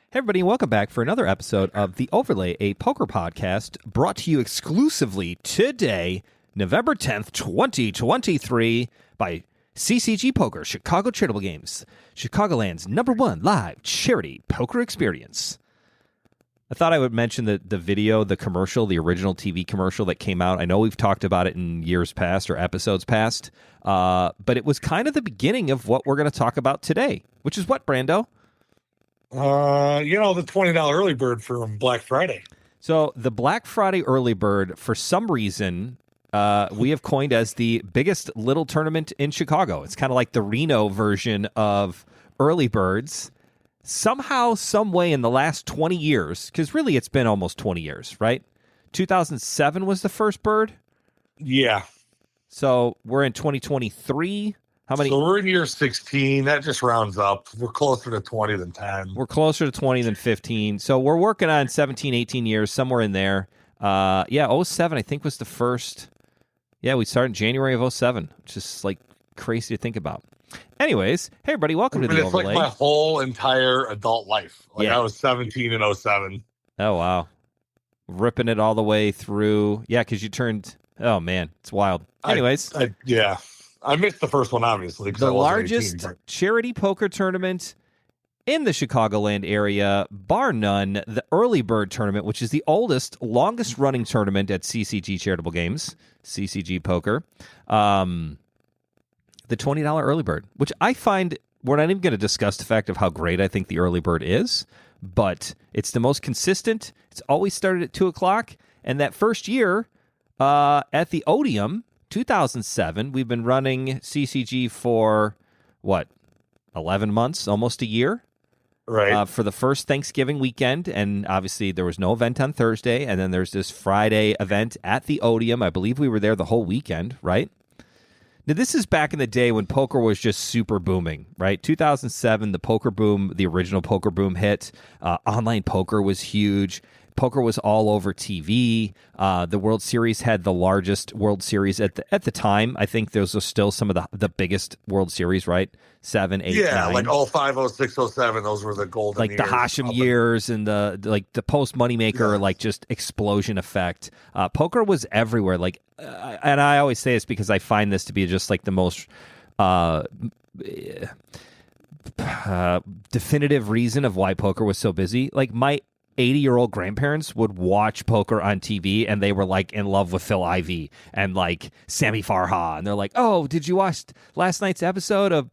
Hey everybody, and welcome back for another episode of The Overlay, a poker podcast brought to you exclusively today, November 10th, 2023, by CCG Poker, Chicago Charitable Games, Chicagoland's #1 live charity poker experience. I thought I would mention the video, the commercial, the original TV commercial that came out. I know we've talked about it in years past or episodes past, but it was kind of the beginning of what we're going to talk about today, which is what, Brando? The $20 early bird from Black Friday. So the Black Friday early bird, for some reason, we have coined as the biggest little tournament in Chicago. It's kind of like the Reno version of early birds. Somehow, some way in the last 20 years, because really it's been almost 20 years, right? 2007 was the first bird. Yeah. So we're in 2023. How many? So we're in year 16. That just rounds up. We're closer to 20 than 10. We're closer to 20 than 15. So we're working on 17, 18 years, somewhere in there. 07, I think, was the first. Yeah, we started in January of 07, which is like crazy to think about. Anyways, hey, everybody, welcome to the Overlay. It's like my whole entire adult life. I was 17 in 07. Oh, wow. Ripping it all the way through. Yeah, because you turned, oh, man, it's wild. Anyways. I missed the first one, obviously. The largest charity poker tournament in the Chicagoland area, bar none, the Early Bird Tournament, which is the oldest, longest-running tournament at CCG Charitable Games, CCG Poker. The $20 Early Bird, which I find, we're not even going to discuss the fact of how great I think the Early Bird is, but it's the most consistent. It's always started at 2 o'clock, and that first year at the Odeum, 2007, we've been running CCG for, 11 months, almost a year? Right. For the first Thanksgiving weekend, and obviously there was no event on Thursday, and then there's this Friday event at the Odeum. I believe we were there the whole weekend, right? Now, this is back in the day when poker was just super booming, right? 2007, the poker boom, the original poker boom hit. Online poker was huge. Poker was all over TV. The World Series had the largest World Series at the time. I think those are still some of the biggest World Series, right? 7, 8, 9. Like 05, 06, 07. Those were the golden years. Like the Hashem years and the post Moneymaker, just explosion effect. Poker was everywhere. And I always say this because I find this to be just like the most definitive reason of why poker was so busy. Like my 80-year-old grandparents would watch poker on TV, and they were like in love with Phil Ivey and like Sammy Farha, and they're like, "Oh, did you watch last night's episode of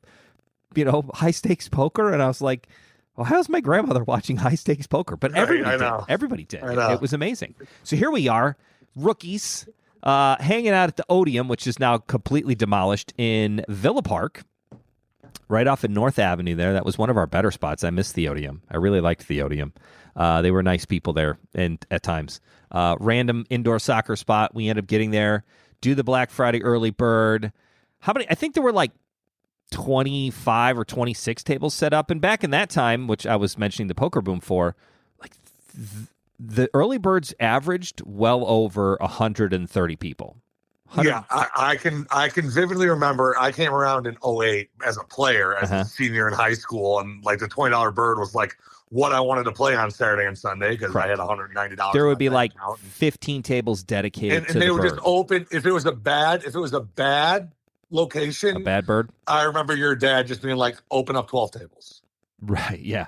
high stakes poker?" And I was like, "Well, how's my grandmother watching high stakes poker?" But everybody did. Everybody did. It was amazing. So here we are, rookies, hanging out at the Odeum, which is now completely demolished, in Villa Park, right off of North Avenue there. That was one of our better spots. I missed the Odeum. I really liked the Odeum. They were nice people there, and at times. Random indoor soccer spot. We ended up getting there, do the Black Friday early bird. How many? I think there were like 25 or 26 tables set up. And back in that time, which I was mentioning the poker boom for, like the early birds averaged well over 130 people. Yeah, I can vividly remember. I came around in 08 as a player, as a senior in high school, and like the $20 bird was like what I wanted to play on Saturday and Sunday because I had $190. There would be like 15 tables dedicated, and they would just open if it was a bad location, a bad bird. I remember your dad just being like, "Open up 12 tables." Right. Yeah.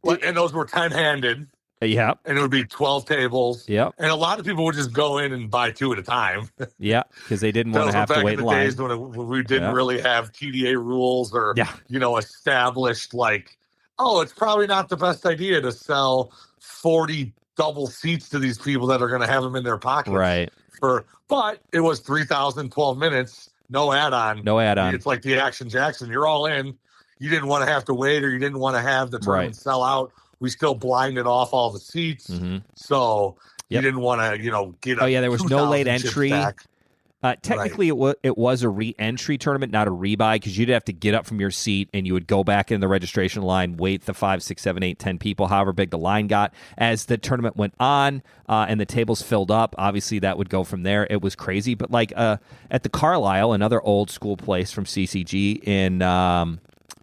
And those were 10-handed. Yeah. And it would be 12 tables. Yep. And a lot of people would just go in and buy 2 at a time. Yeah, because they didn't want to have to wait in line. Days when we didn't really have TDA rules or, established like, oh, it's probably not the best idea to sell 40 double seats to these people that are going to have them in their pockets. Right. But it was 3,000, 12 minutes, no add-on. No add-on. It's like the Action Jackson. You're all in. You didn't want to have to wait, or you didn't want to have the tournament sell out. We still blinded off all the seats. Mm-hmm. So you didn't want to, get a there was no late entry. Technically, it was a re-entry tournament, not a rebuy, because you'd have to get up from your seat and you would go back in the registration line, wait the 5, 6, 7, 8, 10 people, however big the line got. As the tournament went on and the tables filled up, obviously that would go from there. It was crazy. But at the Carlisle, another old school place from CCG in,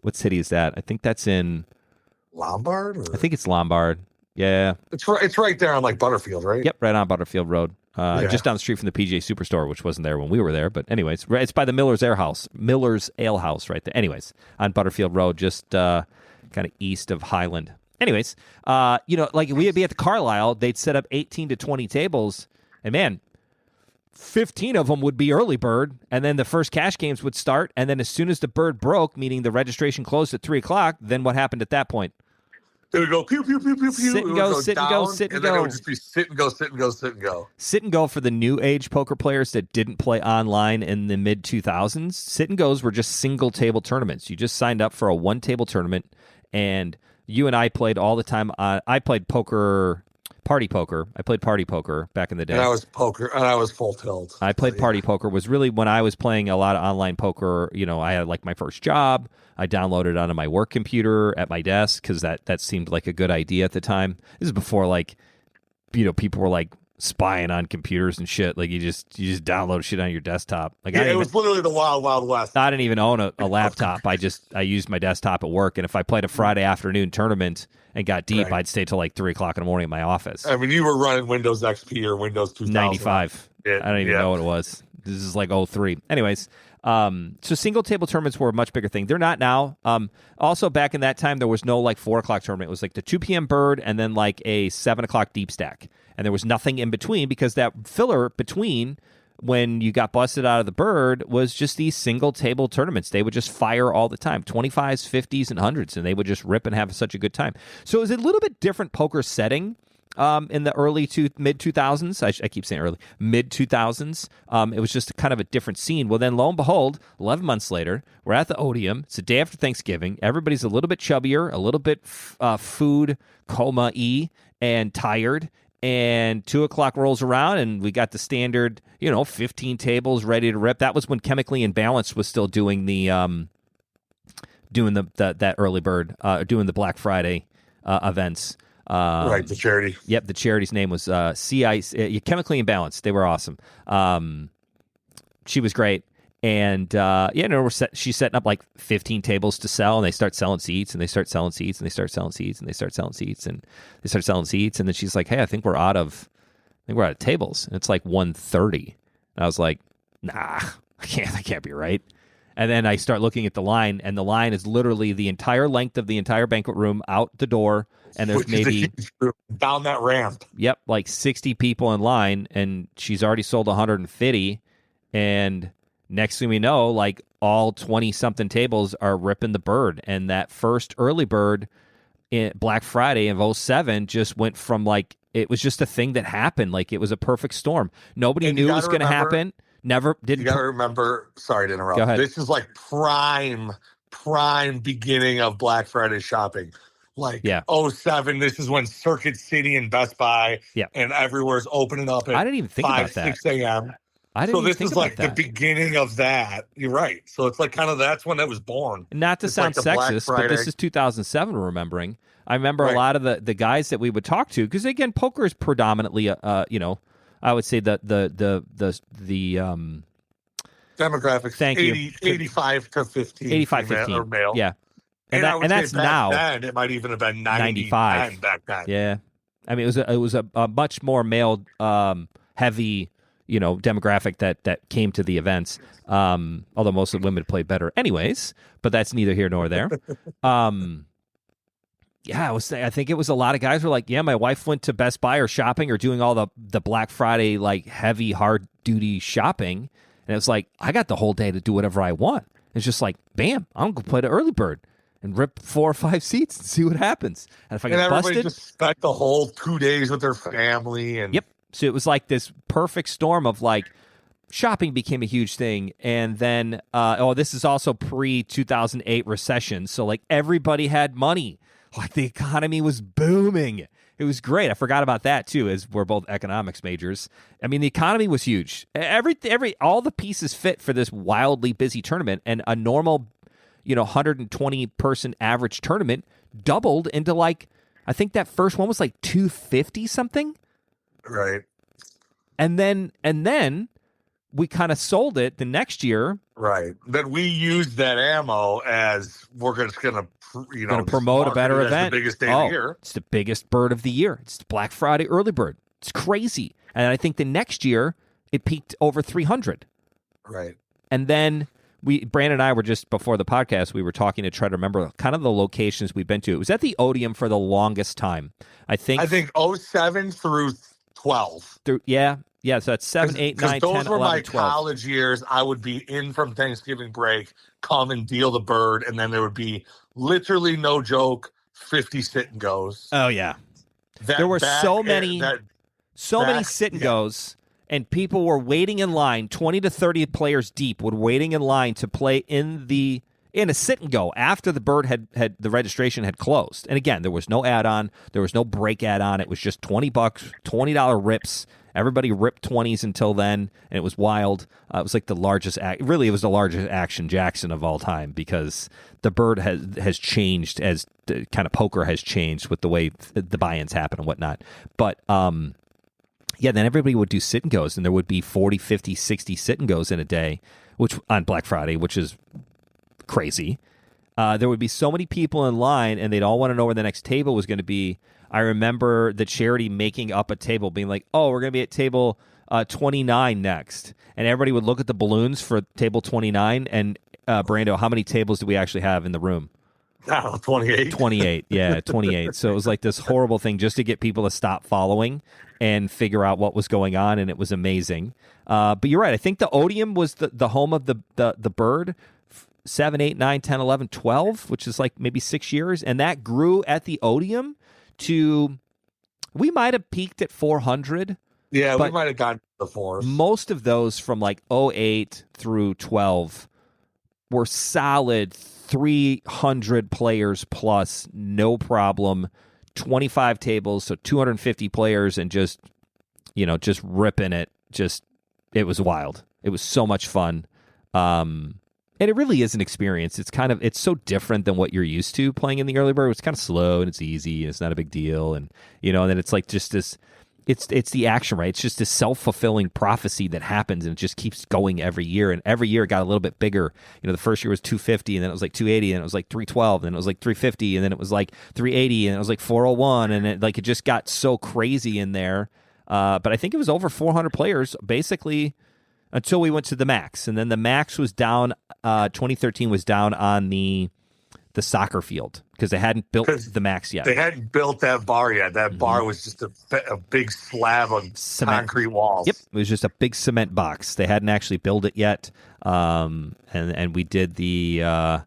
what city is that? I think that's in Lombard? I think it's Lombard. Yeah. It's right there on like Butterfield, right? Yep, right on Butterfield Road. Just down the street from the PGA Superstore, which wasn't there when we were there. But anyways, it's by the Miller's Ale House right there. Anyways, on Butterfield Road, just kind of east of Highland. Anyways, like we'd be at the Carlisle, they'd set up 18 to 20 tables, and man, 15 of them would be early bird, and then the first cash games would start, and then as soon as the bird broke, meaning the registration closed at 3:00, then what happened at that point? It would go pew, pew, pew, pew, pew. Sit and go, sit and go, sit and go. Then it would just be sit and go, sit and go, sit and go. Sit and go for the new age poker players that didn't play online in the mid 2000s. Sit and goes were just single table tournaments. You just signed up for a one table tournament, and you and I played all the time. I played party poker. I played party poker back in the day. And I was full tilt. I played party poker. Was really when I was playing a lot of online poker. I had like my first job. I downloaded it onto my work computer at my desk because that seemed like a good idea at the time. This is before people were like spying on computers and shit. Like you just download shit on your desktop. Like it was literally the wild, wild west. I didn't even own a laptop. I used my desktop at work, and if I played a Friday afternoon tournament and got deep, I'd stay till like 3:00 in the morning in my office. I mean, you were running Windows XP or Windows 2000. 95. I don't even know what it was. This is like 03. Anyways, so single table tournaments were a much bigger thing. They're not now. Also, back in that time, there was no like 4:00 tournament. It was like the 2 p.m. bird and then like a 7:00 deep stack. And there was nothing in between because that filler between when you got busted out of the bird was just these single table tournaments. They would just fire all the time, 25s, 50s, and 100s, and they would just rip and have such a good time. So it was a little bit different poker setting in the mid 2000s. I keep saying early, mid 2000s. It was just kind of a different scene. Well, then lo and behold, 11 months later, we're at the Odeum. It's the day after Thanksgiving. Everybody's a little bit chubbier, a little bit food coma-y and tired. And 2:00 rolls around, and we got the standard, 15 tables ready to rip. That was when Chemically Imbalanced was still doing the that early bird, doing the Black Friday events. Right, the charity. Yep, the charity's name was Chemically Imbalanced. They were awesome. She was great. And, she's setting up like 15 tables to sell, and they start selling seats, and they start selling seats, and they start selling seats, and they start selling seats, and they start selling seats. And then she's like, hey, I think we're out of tables. And it's like 1:30. And I was like, nah, that can't be right. And then I start looking at the line, and the line is literally the entire length of the entire banquet room out the door. And there's maybe down that ramp. Yep, like 60 people in line, and she's already sold 150. And next thing we know, like all 20-something tables are ripping the bird. And that first early bird in Black Friday of 07 just went from like, it was just a thing that happened. Like it was a perfect storm. Nobody knew it was going to happen. Never didn't. You got to remember, sorry to interrupt. Go ahead. This is like prime beginning of Black Friday shopping. Like 07, this is when Circuit City and Best Buy and everywhere's opening up at I didn't even think 5, about that. 6 a.m. So this is like the beginning of that. You're right. So it's like kind of that's when it was born. Not to sound sexist, but this is 2007. Remembering, I remember a lot of the guys that we would talk to because again, poker is predominantly I would say the demographics. Thank 85 to 15. 85 15 or male. Yeah, and that's back now. Then, it might even have been 95 back then. Yeah, I mean it was a much more male heavy. Demographic that came to the events, although most of the women played better anyways, but that's neither here nor there. I think it was a lot of guys were like, yeah, my wife went to Best Buy or shopping or doing all the Black Friday, like heavy, hard duty shopping. And it's like, I got the whole day to do whatever I want. It's just like, bam, I'm going to play the early bird and rip 4 or 5 seats and see what happens. And if I get busted, just spent the whole 2 days with their family. And yep. So it was like this perfect storm of like shopping became a huge thing. And then, this is also pre-2008 recession. So like everybody had money. Like the economy was booming. It was great. I forgot about that too, as we're both economics majors. I mean, the economy was huge. All the pieces fit for this wildly busy tournament, and a normal, 120 person average tournament doubled into like, I think that first one was like 250 something. Right. And then we kind of sold it the next year. Right. Then we used that ammo as we're just going to, promote a better event. The biggest day of the year. It's the biggest bird of the year. It's the Black Friday early bird. It's crazy. And I think the next year it peaked over 300. Right. And then Brandon and I were just before the podcast, we were talking to try to remember kind of the locations we've been to. It was at the Odeum for the longest time. I think 07 through 12. Yeah, so that's 7, 8, 9, 10, 11, 12. Those were my college years. I would be in from Thanksgiving break, come and deal the bird, and then there would be literally, no joke, 50 sit and goes. Oh yeah, there were so many sit and goes, and people were waiting in line. 20 to 30 players deep would waiting in line to play in a sit and go after the bird had the registration had closed. And again, there was no add-on, there was no break add-on. It was just $20, $20 rips. Everybody ripped 20s until then, and it was wild. It was like the largest it was the largest Action Jackson of all time, because the bird has changed as the kind of poker has changed with the way the buy-ins happen and whatnot. But then everybody would do sit and goes, and there would be 40, 50, 60 sit and goes in a day, which on Black Friday, which is crazy. There would be so many people in line, and they'd all want to know where the next table was going to be. I remember the charity making up a table, being like, "Oh, we're going to be at table 29 next," and everybody would look at the balloons for table 29. And Brando, how many tables do we actually have in the room? 28. 28, yeah, 28. So it was like this horrible thing just to get people to stop following and figure out what was going on, and it was amazing. But you're right. I think the Odeum was the home of the bird. 7, 8, 9, 10, 11, 12, which is like maybe 6 years. And that grew at the Odeum to, we might have peaked at 400. Yeah, we might have gotten to the fours. Most of those from like 08 through 12 were solid 300 players plus, no problem. 25 tables, so 250 players, and just ripping it. It was wild. It was so much fun. And it really is an experience. It's so different than what you're used to playing in the early bird. It's kind of slow and it's easy and it's not a big deal. And, and then it's like just this, it's the action, right? It's just this self-fulfilling prophecy that happens, and it just keeps going every year. And every year it got a little bit bigger. The first year was 250, and then it was like 280, and it was like 312, and then it was like 350, and then it was like 380, and it was like 401. And it just got so crazy in there. But I think it was over 400 players, basically, until we went to the max. And then the max was down, 2013 was down on the soccer field, because they hadn't built the max yet. They hadn't built that bar yet. That bar was just a big slab of concrete walls. Yep, it was just a big cement box. They hadn't actually built it yet. And we did the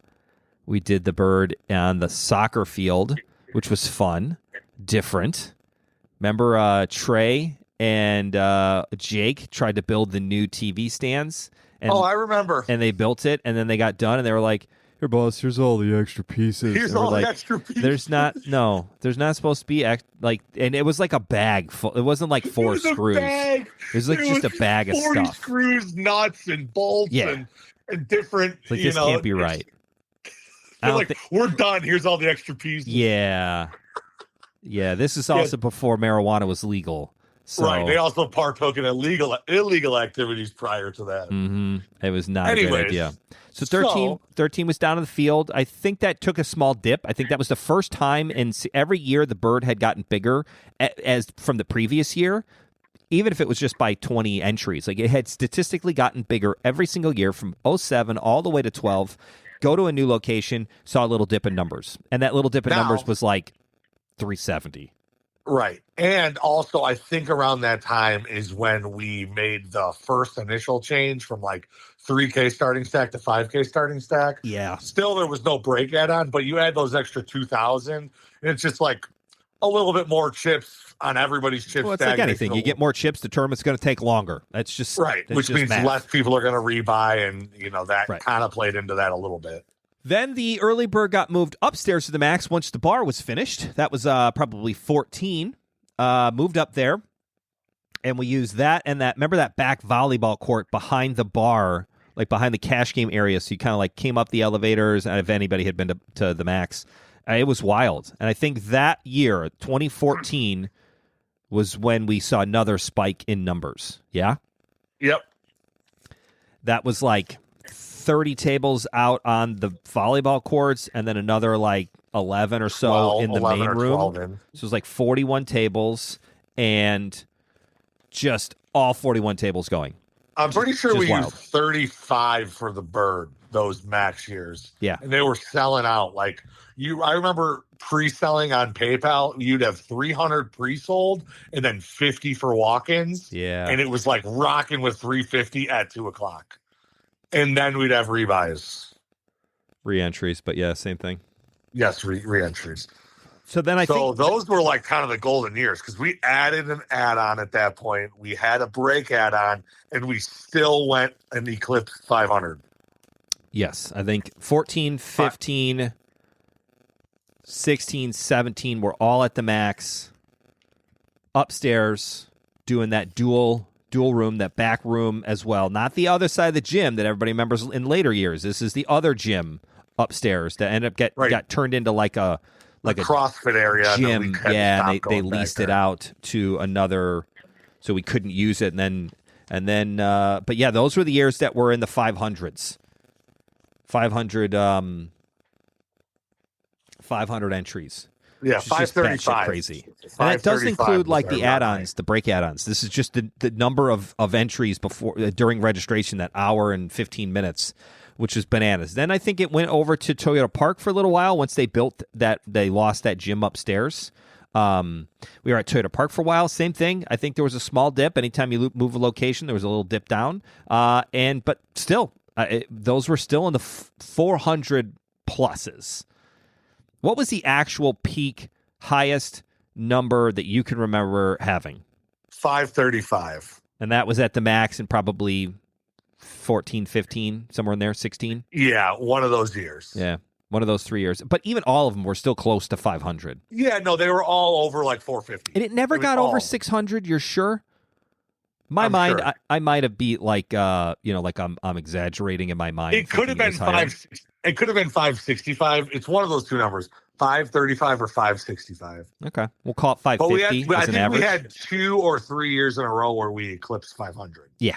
bird on the soccer field, which was fun, different. Remember Trey and Jake tried to build the new TV stands. And, I remember. And they built it, and then they got done, and they were like, "Here, boss, here's all the extra pieces." Here's all the extra pieces. There's not supposed to be, and it was like a bag full. It wasn't like 4 screws. It was like just a bag of 40 stuff. Screws, nuts, and bolts, and different, like, this can't be right. We're done. Here's all the extra pieces. Yeah. Yeah, this is also before marijuana was legal. So, right. They also partook in illegal activities prior to that. Mm-hmm. It was not a good idea. So 13 was down on the field. I think that took a small dip. I think that was the first time in every year the bird had gotten bigger as from the previous year, even if it was just by 20 entries. Like, it had statistically gotten bigger every single year from 07 all the way to 12. Go to a new location, saw a little dip in numbers. And that little dip in numbers was like 370. Right. And also, I think around that time is when we made the first initial change from like 3K starting stack to 5K starting stack. Yeah. Still, there was no break add-on, but you add those extra 2,000, and it's just like a little bit more chips on everybody's chip stack. It's like anything. You get more chips, the tournament's going to take longer. That's just right, which means math. Less people are going to rebuy, and that kind of played into that a little bit. Then the early bird got moved upstairs to the max once the bar was finished. That was probably 14. Moved up there, and we used that and that. Remember that back volleyball court behind the bar, like behind the cash game area? So you kind of like came up the elevators, and if anybody had been to the max, it was wild. And I think that year, 2014, was when we saw another spike in numbers. Yeah? Yep. that was like 30 tables out on the volleyball courts, and then another like 11 or so 12, in the main room. So it was like 41 tables, and just all 41 tables going. I'm pretty sure we wild. used 35 for the bird those max years. Yeah. And they were selling out. Like I remember pre-selling on PayPal, you'd have 300 pre-sold and then 50 for walk-ins. Yeah. And it was like rocking with 350 at 2:00. And then we'd have rebuys. Re-entries, but yeah, same thing. Yes, re-entries. So then those were like kind of the golden years because we added an add-on at that point. We had a break add-on, and we still went and eclipsed 500. Yes, I think 14, 15, 16, 17 were all at the max. Upstairs, doing that dual room, that back room as well. Not the other side of the gym that everybody remembers in later years. This is the other gym upstairs that ended up got turned into like a CrossFit area gym. Yeah, and they leased it out to another, so we couldn't use it. And then but yeah, those were the years that were in the 500s. 500 entries. Yeah, 535. Crazy. And that does include like the add-ons, the break add-ons. This is just the number of entries before during registration, that hour and 15 minutes, which was bananas. Then I think it went over to Toyota Park for a little while once they built that, they lost that gym upstairs. We were at Toyota Park for a while. Same thing. I think there was a small dip. Anytime you move a location, there was a little dip down. But still, those were still in the 400 pluses. What was the actual peak highest number that you can remember having? 535. And that was at the max and probably 14, 15, somewhere in there, 16? Yeah, one of those years. Yeah, one of those 3 years. But even all of them were still close to 500. Yeah, no, they were all over like 450. And it never got over 600, you're sure? My mind, sure. I might have beat like like I'm exaggerating in my mind. It could have been 5. It could have been 565. It's one of those two numbers, 535 or 565. Okay, we'll call it 550. I think we had 2 or 3 years in a row where we eclipsed 500. Yeah,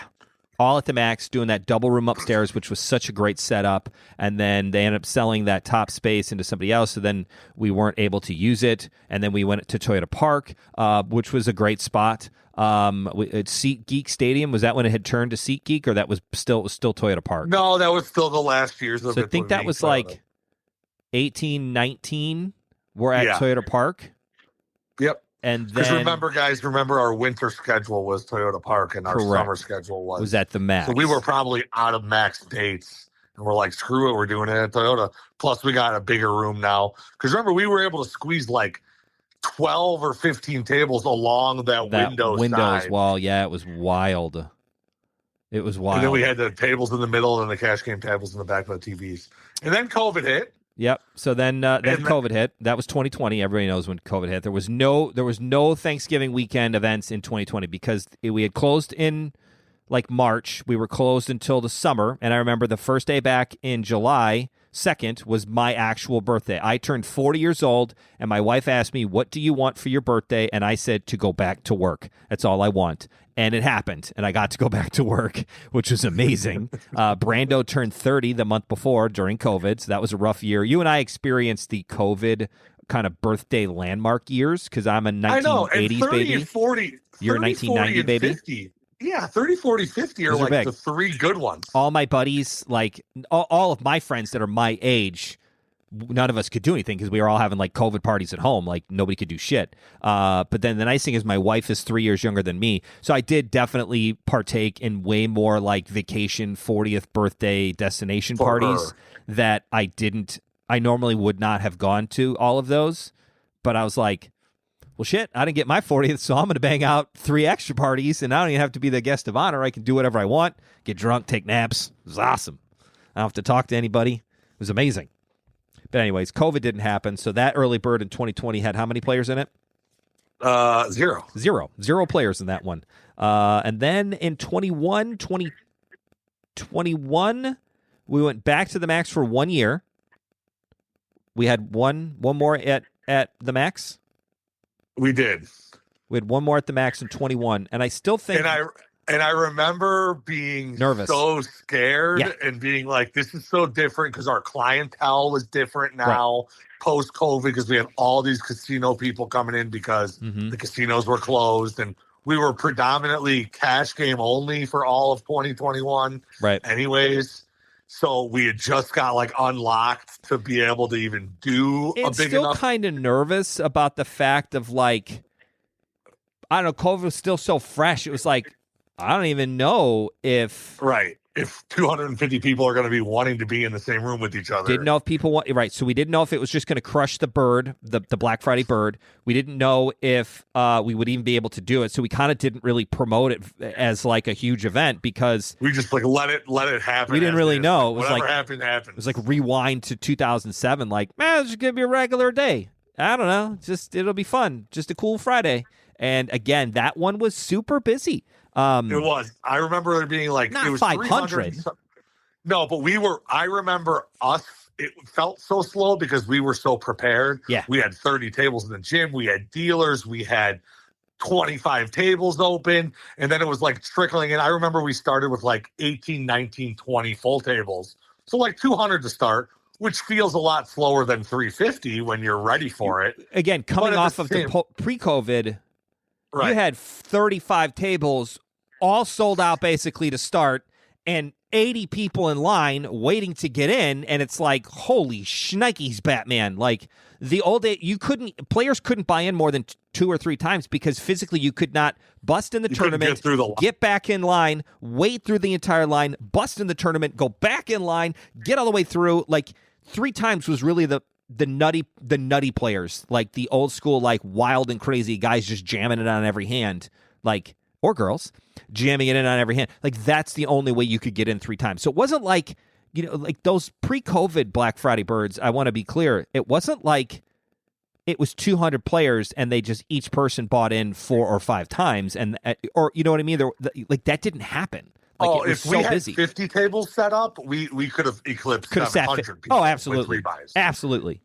all at the max, doing that double room upstairs, which was such a great setup. And then they ended up selling that top space into somebody else, so then we weren't able to use it. And then we went to Toyota Park, which was a great spot. At Seat Geek Stadium, was that when it had turned to Seat Geek, or that was still Toyota Park? No, that was still the last years of it. So I think that was like 18, 19. We're at Toyota Park. Yep. And then remember our winter schedule was Toyota Park, and our summer schedule was at the max. So we were probably out of max dates, and we're like, screw it, we're doing it at Toyota. Plus, we got a bigger room now because remember we were able to squeeze like 12 or 15 tables along that windows wall. Yeah, it was wild. It was wild. And then we had the tables in the middle and the cash game tables in the back of the TVs. And then COVID hit. Yep. So then COVID hit. That was 2020. Everybody knows when COVID hit. There was no Thanksgiving weekend events in 2020 because we had closed in like March. We were closed until the summer. And I remember the first day back in July 2nd was my actual birthday. I turned 40 years old, and my wife asked me, "What do you want for your birthday?" And I said, to go back to work. That's all I want. And it happened, and I got to go back to work, which was amazing. Brando turned 30 the month before during COVID, so that was a rough year. You and I experienced the COVID kind of birthday landmark years because I'm a 1980s baby. And 40, you're a 1990 baby. 50. Yeah, 30, 40, 50 are like the 3 good ones. All my buddies, like all of my friends that are my age, none of us could do anything because we were all having like COVID parties at home. Like nobody could do shit. But then the nice thing is my wife is 3 years younger than me. So I did definitely partake in way more like vacation 40th birthday destination parties that I normally would not have gone to all of those. But I was like, well, shit, I didn't get my 40th, so I'm going to bang out 3 extra parties, and I don't even have to be the guest of honor. I can do whatever I want, get drunk, take naps. It was awesome. I don't have to talk to anybody. It was amazing. But anyways, COVID didn't happen, so that early bird in 2020 had how many players in it? 0. Zero players in that one. And then in 2021, we went back to the max for 1 year. We had one more at the max. We did. We had one more at the max in 21, and I still think. And I remember being nervous, so scared and being like, this is so different because our clientele was different now post-COVID because we had all these casino people coming in because the casinos were closed and we were predominantly cash game only for all of 2021 anyways. So we had just got like unlocked to be able to even do a big enough. It's still kind of nervous about the fact of like, I don't know, COVID was still so fresh. It was like, I don't even know if 250 people are going to be wanting to be in the same room with each other. Didn't know if people want So we didn't know if it was just going to crush the bird, the Black Friday bird. We didn't know if we would even be able to do it. So we kind of didn't really promote it as like a huge event because we just like let it happen. We didn't really know. It was whatever happened. It was like rewind to 2007. Like, man, it's going to be a regular day. I don't know. It'll be fun. Just a cool Friday. And again, that one was super busy. It was. I remember there being like not it was 500. No, but I remember us. It felt so slow because we were so prepared. Yeah, we had 30 tables in the gym. We had dealers. We had 25 tables open, and then it was like trickling in. I remember we started with like 18, 19, 20 full tables, so like 200 to start, which feels a lot slower than 350 when you're ready for it. Again, coming off of the pre-COVID. You had 35 tables all sold out basically to start and 80 people in line waiting to get in. And it's like, holy shnikes, Batman. Like the old day, players couldn't buy in more than 2 or 3 times because physically you could not bust in the tournament, get back in line, wait through the entire line, bust in the tournament, go back in line, get all the way through. Like 3 times was really the nutty players, like the old school, like wild and crazy guys just jamming it on every hand, like, or girls jamming it in on every hand. Like that's the only way you could get in 3 times. So it wasn't like, like those pre-COVID Black Friday birds. I want to be clear. It wasn't like it was 200 players and they just each person bought in 4 or 5 times. And, or you know what I mean? Like that didn't happen. Like, if we had 50 tables set up, we could have eclipsed 700 people. Oh, absolutely. Absolutely.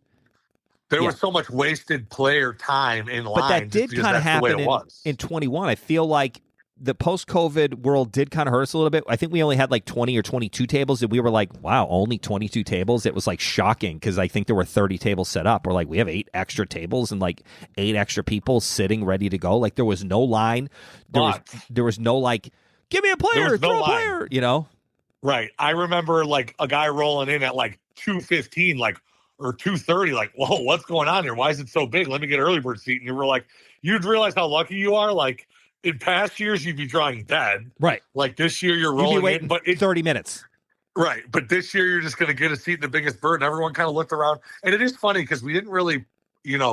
There was so much wasted player time in line. But that did kind of happen in 21. I feel like the post-COVID world did kind of hurt us a little bit. I think we only had like 20 or 22 tables, and we were like, wow, only 22 tables? It was like shocking because I think there were 30 tables set up. We're like, we have 8 extra tables and like 8 extra people sitting ready to go. Like there was no line. There was no like, give me a player, throw a player, Right. I remember like a guy rolling in at like 2:15, like, or 2:30, like, whoa, what's going on here? Why is it so big? Let me get an early bird seat. And you were like, you'd realize how lucky you are. Like in past years, you'd be drawing dead. Right. Like this year, you're rolling in, but 30 minutes. Right. But this year, you're just going to get a seat in the biggest bird. And everyone kind of looked around. And it is funny because we didn't really,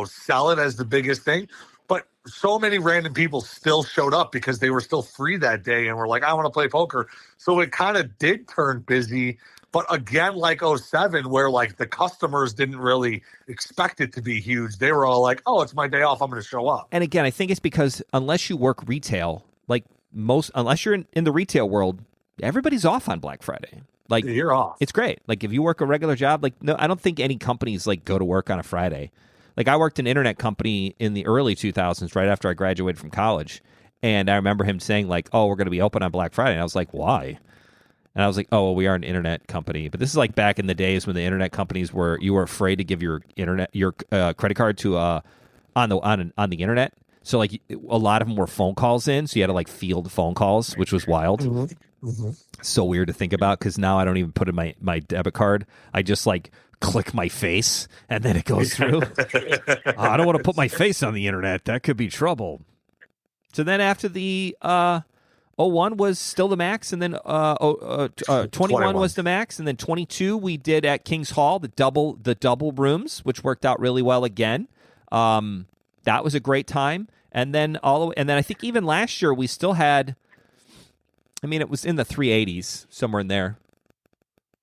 sell it as the biggest thing. But so many random people still showed up because they were still free that day and were like, I want to play poker. So it kind of did turn busy. But again, like 07, where like the customers didn't really expect it to be huge. They were all like, oh, it's my day off. I'm going to show up. And again, I think it's because unless you work retail, like unless you're in the retail world, everybody's off on Black Friday. Like you're off. It's great. Like if you work a regular job, like no, I don't think any companies like go to work on a Friday. Like I worked in an internet company in the early 2000s, right after I graduated from college. And I remember him saying like, oh, we're going to be open on Black Friday. And I was like, why? And I was like, oh, well, we are an internet company. But this is like back in the days when the internet companies you were afraid to give your credit card to on the internet. So like a lot of them were phone calls in. So you had to like field phone calls, which was wild. Mm-hmm. Mm-hmm. So weird to think about because now I don't even put in my debit card. I just like click my face and then it goes through. I don't want to put my face on the internet. That could be trouble. So then after the 01 was still the max, and then 21 was the max, and then 22 we did at King's Hall, the double rooms, which worked out really well again. That was a great time. And then I think even last year we still had, I mean, it was in the 380s, somewhere in there.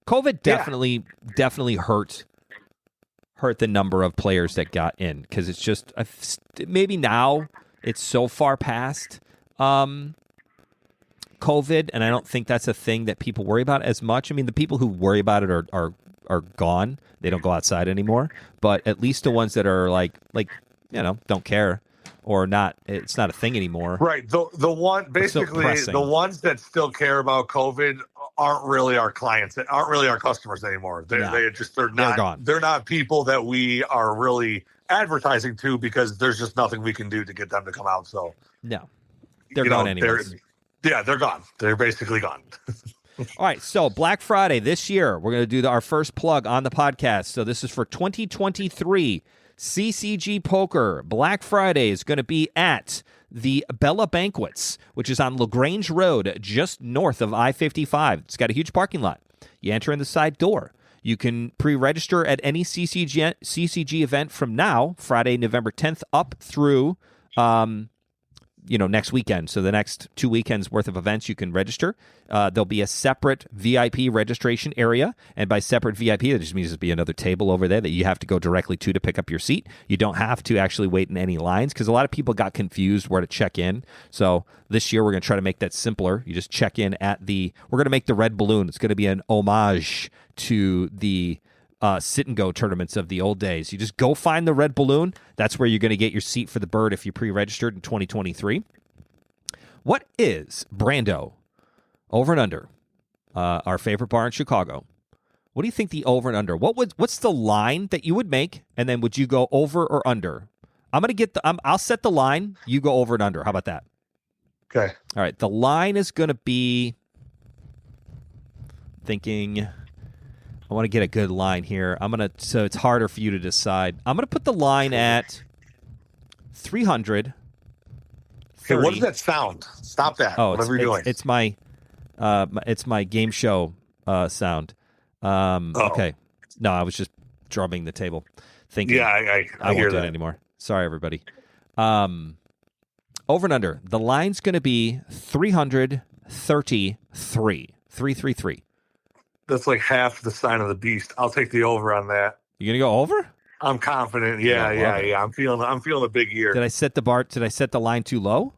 COVID definitely hurt the number of players that got in because it's just maybe now it's so far past COVID, and I don't think that's a thing that people worry about as much. I mean, the people who worry about it are gone. They don't go outside anymore. But at least the ones that are like don't care. or not. It's not a thing anymore. Right. The one basically the ones that still care about COVID aren't really our clients. Aren't really our customers anymore. They're not. They're not people that we are really advertising to because there's just nothing we can do to get them to come out. So no, they're gone anyways. They're gone. They're basically gone. All right, so Black Friday this year, we're going to do our first plug on the podcast. So this is for 2023 CCG Poker. Black Friday is going to be at the Bella Banquets, which is on LaGrange Road, just north of I-55. It's got a huge parking lot. You enter in the side door. You can pre-register at any CCG event from now, Friday, November 10th, up through next weekend. So the next 2 weekends worth of events you can register. There'll be a separate VIP registration area. And by separate VIP, that just means there'll be another table over there that you have to go directly to pick up your seat. You don't have to actually wait in any lines because a lot of people got confused where to check in. So this year we're going to try to make that simpler. You just check in we're going to make the Red Balloon. It's going to be an homage to the sit and go tournaments of the old days. You just go find the Red Balloon. That's where you're going to get your seat for the bird if you pre-registered in 2023. What is Brando over and under? Our favorite bar in Chicago. What do you think the over and under? What's the line that you would make, and then would you go over or under? I'll set the line. You go over and under. How about that? Okay. All right. The line is going to be thinking. I want to get a good line here. So it's harder for you to decide. I'm going to put the line at 300. Okay, what does that sound? Stop that. Oh, whatever you're doing. It's my game show sound. Okay. No, I was just drumming the table, thinking. Yeah, I won't do it anymore. Sorry, everybody. Over and under. The line's going to be 333. 333. That's like half the sign of the beast. I'll take the over on that. You gonna go over? I'm confident. Yeah. I'm feeling a big year. Did I set the line too low?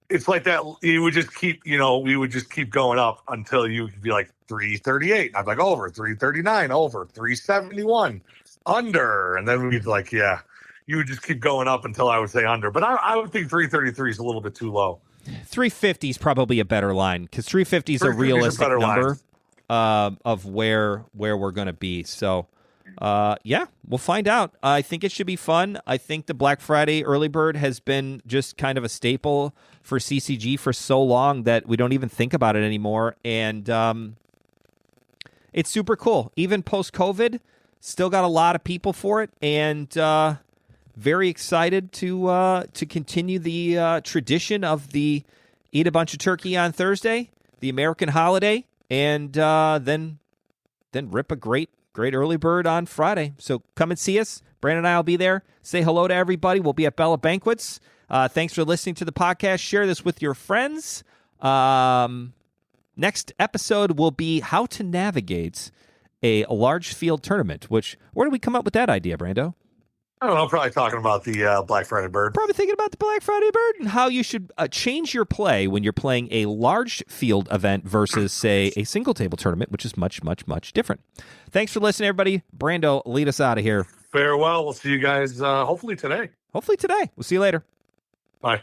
It's like that. You would just keep, we would just keep going up until you could be like 338. I'm like over 339, over 371, under, and then we'd like, yeah. You would just keep going up until I would say under. But I would think 333 is a little bit too low. 350 is probably a better line because 350 is a realistic number of where we're going to be. So, yeah, we'll find out. I think it should be fun. I think the Black Friday early bird has been just kind of a staple for CCG for so long that we don't even think about it anymore. And it's super cool. Even post-COVID, still got a lot of people for it. And very excited to continue the tradition of the eat a bunch of turkey on Thursday, the American holiday, and then rip a great early bird on Friday. So come and see us. Brandon and I will be there. Say hello to everybody. We'll be at Bella Banquets. Thanks for listening to the podcast. Share this with your friends. Next episode will be how to navigate a large field tournament, where did we come up with that idea, Brando? I don't know, probably talking about the Black Friday bird. Probably thinking about the Black Friday bird and how you should change your play when you're playing a large field event versus, say, a single table tournament, which is much, much, much different. Thanks for listening, everybody. Brando, lead us out of here. Farewell. We'll see you guys hopefully today. We'll see you later. Bye.